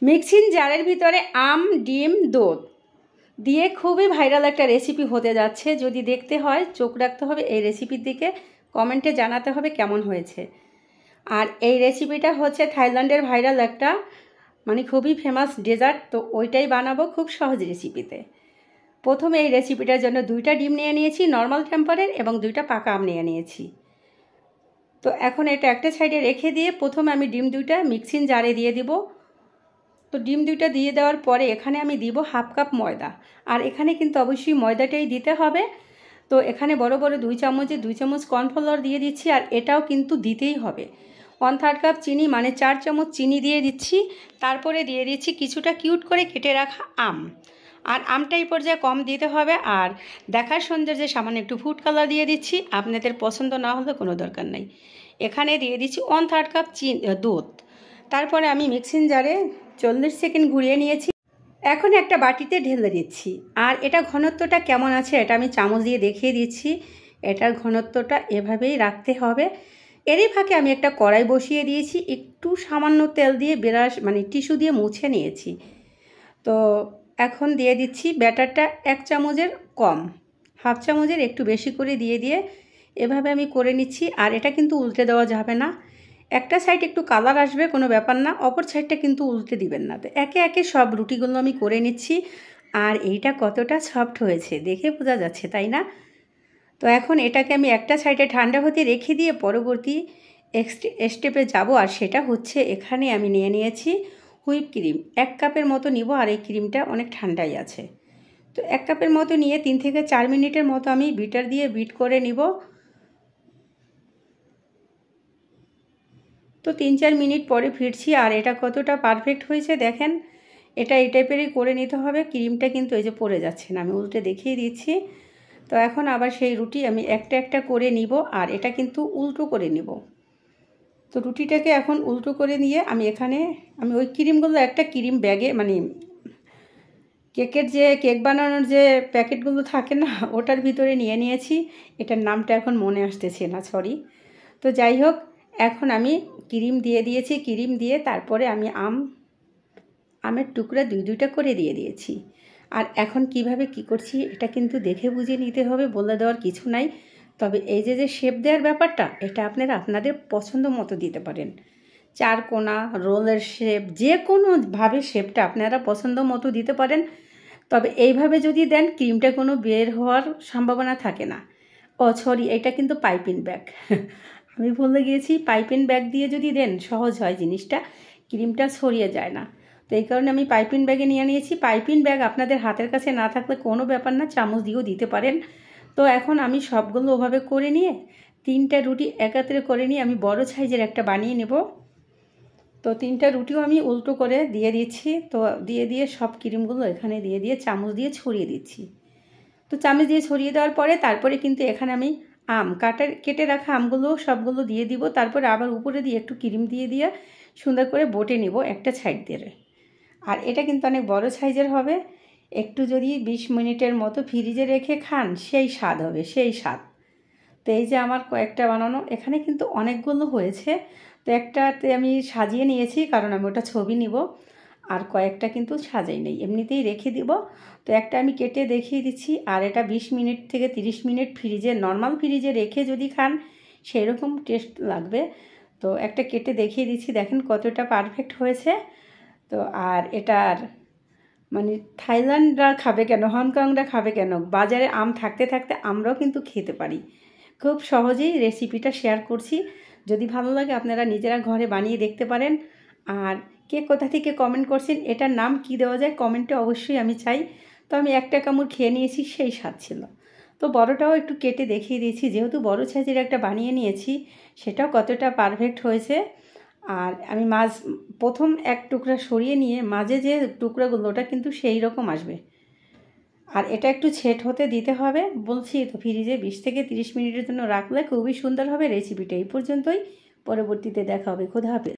Mixing জারের ভিতরে আম, ডিম, দুধ দিয়ে খুবই ভাইরাল একটা রেসিপি হতে যাচ্ছে। যদি দেখতে হয় চোখ রাখতে হবে এই রেসিপির দিকে, কমেন্টে জানাতে হবে কেমন হয়েছে। আর এই রেসিপিটা হচ্ছে থাইল্যান্ডের ভাইরাল একটা খুবই ফেমাস ডেজার্ট, তো ওইটাই বানাবো খুব সহজ রেসিপিতে। প্রথমে এই রেসিপিটার জন্য 2টা ডিম নিয়ে নিয়েছি নর্মাল টেম্পারের এবং 2টা পাকা আম নিয়ে নিয়েছি। তো এখন এটা একটা সাইডে রেখে দিয়ে প্রথমে আমি ডিম 2টা মিক্সিং জারে দিয়ে দিব। তো ডিম 2টা দিয়ে দেওয়ার পরে এখানে আমি দিব 1/2 কাপ ময়দা, আর এখানে কিন্তু অবশ্যই ময়দাটাই দিতে হবে। তো এখানে বড় বড় 2 চামচে 2 চামচ কর্নফ্লাওয়ার দিয়ে দিচ্ছি, আর এটাও কিন্তু দিতেই হবে। 1/3 কাপ চিনি 4 চামচ চিনি দিয়ে দিচ্ছি। তারপরে দিয়ে দিচ্ছি কিছুটা কিউট করে কেটে রাখা আম, আর আমটা এই পর্যায়ে কম দিতে হবে। আর দেখার সৌন্দর্যে সামান্য একটু ফুড কালার দিয়ে দিচ্ছি, আপনাদের পছন্দ না হলে কোনো দরকার নেই। এখানে দিয়ে দিচ্ছি 1/3 কাপ দুধ। তারপরে আমি মিক্সিং জারে 40 সেকেন্ড ঘুরিয়ে নিয়েছি। এখন একটা বাটিতে ঢেলে দিচ্ছি, আর এটা ঘনত্বটা কেমন আছে এটা আমি চামচ দিয়ে দেখিয়ে দিচ্ছি। এটার ঘনত্বটা এভাবেই রাখতে হবে। এরই ফাঁকে আমি একটা কড়াই বসিয়ে দিয়েছি, একটু সামান্য তেল দিয়ে টিস্যু দিয়ে মুছে নিয়েছি। তো এখন দিয়ে দিচ্ছি ব্যাটারটা 1 চামচের কম, 1/2 চামচের একটু বেশি করে দিয়ে এভাবে আমি করে নিচ্ছি। আর এটা কিন্তু উল্টে দেওয়া যাবে না, একটা সাইড একটু কালার আসবে কোনো ব্যাপার না, অপর সাইডটা কিন্তু উল্টে দিবেন না। তো একে একে সব রুটিগুলো আমি করে নিচ্ছি। আর এইটা কতটা সফট হয়েছে দেখে বোঝা যাচ্ছে, তাই না? তো এখন এটাকে আমি একটা সাইডে ঠান্ডা হতে রেখে দিয়ে পরবর্তী স্টেপে যাব, আর সেটা হচ্ছে এখানে আমি নিয়ে নিয়েছি হুইপ ক্রিম। 1 কাপের মতো নিব, আর এই ক্রিমটা অনেক ঠান্ডাই আছে। তো 1 কাপের মতো নিয়ে 3 থেকে 4 মিনিটের মতো আমি বিটার দিয়ে বিট করে নিব। তো 3-4 মিনিট পরে ফিরছি, আর এটা কতটা পারফেক্ট হয়েছে দেখেন। এটা এই টাইপেরই করে নিতে হবে। ক্রিমটা কিন্তু এই যে পড়ে যাচ্ছে না, আমি উল্টে দেখিয়ে দিচ্ছি। তো এখন আবার সেই রুটি আমি একটা একটা করে নিব, আর এটা কিন্তু উল্টো করে নিব। তো রুটিটাকে এখন উল্টো করে নিয়ে আমি ওই ক্রিমগুলো একটা ক্রিম ব্যাগে কেকের যে কেক বানানোর যে প্যাকেটগুলো থাকে না, ওটার ভিতরে নিয়ে নিয়েছি। এটার নামটা এখন মনে আসতেছে না, সরি। তো যাই হোক, এখন আমি ক্রিম দিয়ে দিয়েছি। ক্রিম দিয়ে তারপরে আমি আমের টুকরা 2টা করে দিয়ে দিয়েছি। আর এখন কিভাবে কি করছি এটা কিন্তু দেখে বুঝে নিতে হবে, বলে দেওয়ার কিছু নাই। তবে এই যে শেপ দেওয়ার ব্যাপারটা, এটা আপনারা আপনাদের পছন্দ মতো দিতে পারেন। 4 কোনা, রোলের শেপ, যে কোনোভাবে শেপটা আপনারা পছন্দ মতো দিতে পারেন। তবে এইভাবে যদি দেন ক্রিমটা কোনো বের হওয়ার সম্ভাবনা থাকে না। ও সরি, এটা কিন্তু পাইপিং ব্যাগ আমি ভুলে গিয়েছি। পাইপিং ব্যাগ দিয়ে যদি দেন সহজ হয় জিনিসটা, ক্রিমটা ছড়িয়ে যায় না। তো এই কারণে আমি পাইপিং ব্যাগে নিয়ে নিয়েছি। পাইপিং ব্যাগ আপনাদের হাতের কাছে না থাকলে কোনো ব্যাপার না, চামচ দিয়েও দিতে পারেন। তো এখন আমি সবগুলো ওভাবে করে নিয়ে 3টা রুটি একাত্রে করে নিয়ে আমি বড় সাইজের একটা বানিয়ে নেব। তো 3টা রুটিও আমি উল্টো করে দিয়ে দিচ্ছি। তো দিয়ে সব ক্রিমগুলো এখানে দিয়ে চামচ দিয়ে ছড়িয়ে দিচ্ছি। তো চামচ দিয়ে ছড়িয়ে দেওয়ার পরে তারপরে কিন্তু এখানে আমি কেটে রাখা আমগুলো সবগুলো দিয়ে দিব। তারপরে আবার উপরে দিয়ে একটু ক্রিম দিয়ে সুন্দর করে বটে নিব একটা সাইড দিয়ে। আর এটা কিন্তু অনেক বড় সাইজের হবে। একটু যদি 20 মিনিটের মতো ফ্রিজে রেখে খান, সেই স্বাদ হবে, সেই স্বাদ। তো এই যে আমার কয়েকটা বানানো, এখানে কিন্তু অনেকগুলো হয়েছে। তো একটাতে আমি সাজিয়ে নিয়েছি, কারণ আমি ওটা ছবি নিব। আর কয়েকটা কিন্তু সাজাই নেই, এমনিতেই রেখে দিব। তো একটা আমি কেটে দেখিয়ে দিচ্ছি। আর এটা 20 মিনিট থেকে 30 মিনিট নর্মাল ফ্রিজে রেখে যদি খান সেই রকম টেস্ট লাগবে। তো একটা কেটে দেখিয়ে দিচ্ছি, দেখেন কতটা পারফেক্ট হয়েছে। তো আর এটার থাইল্যান্ডরা খাবে কেন, হংকংরা খাবে কেন, বাজারে আম থাকতে থাকতে আমরাও কিন্তু খেতে পারি। খুব সহজেই রেসিপিটা শেয়ার করছি। যদি ভালো লাগে আপনারা নিজেরা ঘরে বানিয়ে দেখতে পারেন। আর কে কোথা থেকে কমেন্ট করছেন, এটার নাম কি দেওয়া যায় কমেন্টে অবশ্যই আমি চাই। তো আমি একটা কামড় খেয়ে নিয়েছি, সেই স্বাদ ছিল। তো বড়টাও একটু কেটে দেখিয়ে দিয়েছি, যেহেতু বড় সাইজের একটা বানিয়ে নিয়েছি, সেটাও কতটা পারফেক্ট হয়েছে। আর আমি প্রথম এক টুকরা সরিয়ে নিয়ে মাঝে যে টুকরাগুলো, ওটা কিন্তু সেই রকম আসবে। আর এটা একটু ছেট হতে দিতে হবে। বলছি তো ফ্রিজে 20 থেকে 30 মিনিটের জন্য রাখলে খুবই সুন্দর হবে রেসিপিটা। এই পর্যন্তই, পরবর্তীতে দেখা হবে। খোদা হাফেজ।